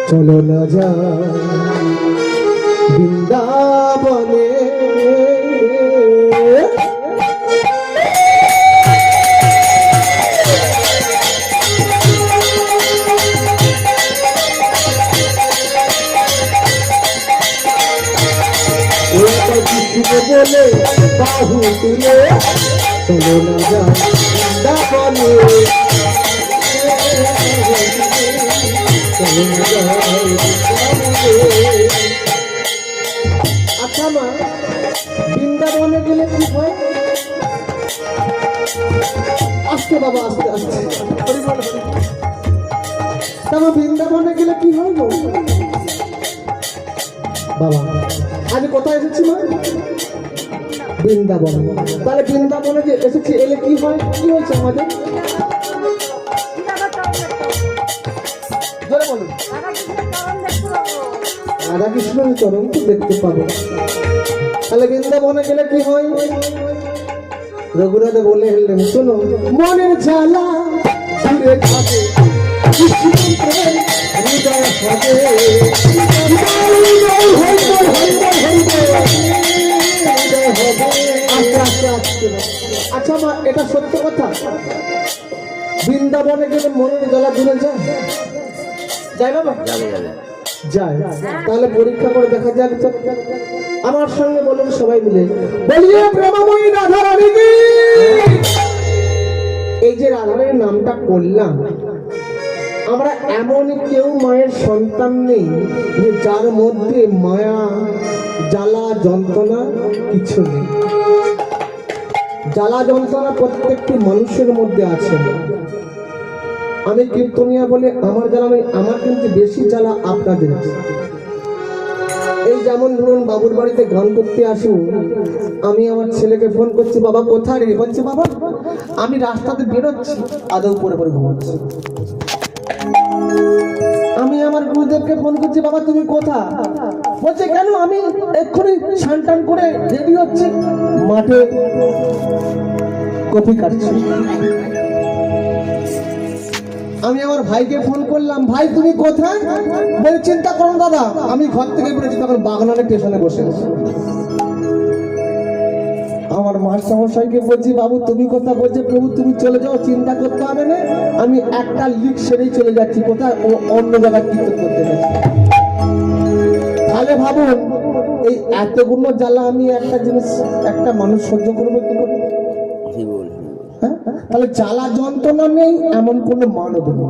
চলো না যাই বৃন্দাবনে, বলে বাহু তুলে চলো না যাই বৃন্দাবনে, চলো না যাই বৃন্দাবনে। আচ্ছা মা, বৃন্দাবনে গেলে কি হয়? আস্তে বাবা, আস্তে আস্তে। তারপর বৃন্দাবনে গেলে কি হয় গো বাবা? আমি কোথায় এসেছি মা? বৃন্দাবন। তাহলে বৃন্দাবনে যে এসেছি, এলে কি হয়? কি হয়েছে আমাদের? বলুন। রাধা কৃষ্ণের চরণ তো দেখতে পাবো। তাহলে বৃন্দাবনে গেলে কি হয়? রঘুনাথ বলে হেললেন, শোনো, মনের জ্বালা দূরে থাকে, হৃদয় আচ্ছা মা, এটা সত্য কথা? বৃন্দাবনে গেলে মনের জ্বালা দূরে যায়? যায় বাবা? যায়। তাহলে পরীক্ষা করে দেখা যাক। আমার সঙ্গে বলুন সবাই মিলে, বলিয়ে প্রেমময়ী রাধা রানী কি। এই যে রাধারানীর নামটা করলাম, আমরা এমন কেউ মায়ের সন্তান নেই যে যার মধ্যে মায়া জ্বালা যন্ত্রণা কিছু নেই। জ্বালা যন্ত্রণা প্রত্যেকটি মানুষের মধ্যে আছে। আমি কীর্তনিয়া বলে আমার জ্বালা নেই, আমার কিন্তু বেশি জ্বালা আপনাদের। এই যেমন ধরুন বাবুর বাড়িতে গান করতে আসুন, আমি আমার ছেলেকে ফোন করছি, বাবা কোথায় রে? বলছে বাবা আমি রাস্তাতে বেরোচ্ছি, আদৌ পরে পরে ঘুমাচ্ছি। আমি আমার গুরুদেবকে ফোন করছি, বাবা তুমি কোথায়? বলছে কেন? আমি এক্ষুনি স্নান টান করে রেডি হচ্ছি, মাঠে কফি কাটছি। আমি আমার ভাইকে ফোন করলাম, ভাই তুমি কোথায়? বলে চিন্তা করো দাদা, আমি ঘর থেকে বেরোচ্ছি, তখন বাগনানের স্টেশনে বসে আছি। আমার মাস্টার মশাইকে বলছি, বাবু তুমি কোথায়? বলছে প্রভু তুমি চলে যাও, চিন্তা করতে হবে না, আমি একটা লিক সেরেই চলে যাচ্ছি। কোথায়? ও অন্য জায়গায় কীর্তন করতে গেছে। তাহলে ভাবুন, এই এতগুলো জ্বালা আমি একটা জিনিস, একটা মানুষ সহ্য করবো কি করে? তাহলে জ্বালা যন্ত্রণা নেই এমন কোনো মানব নেই।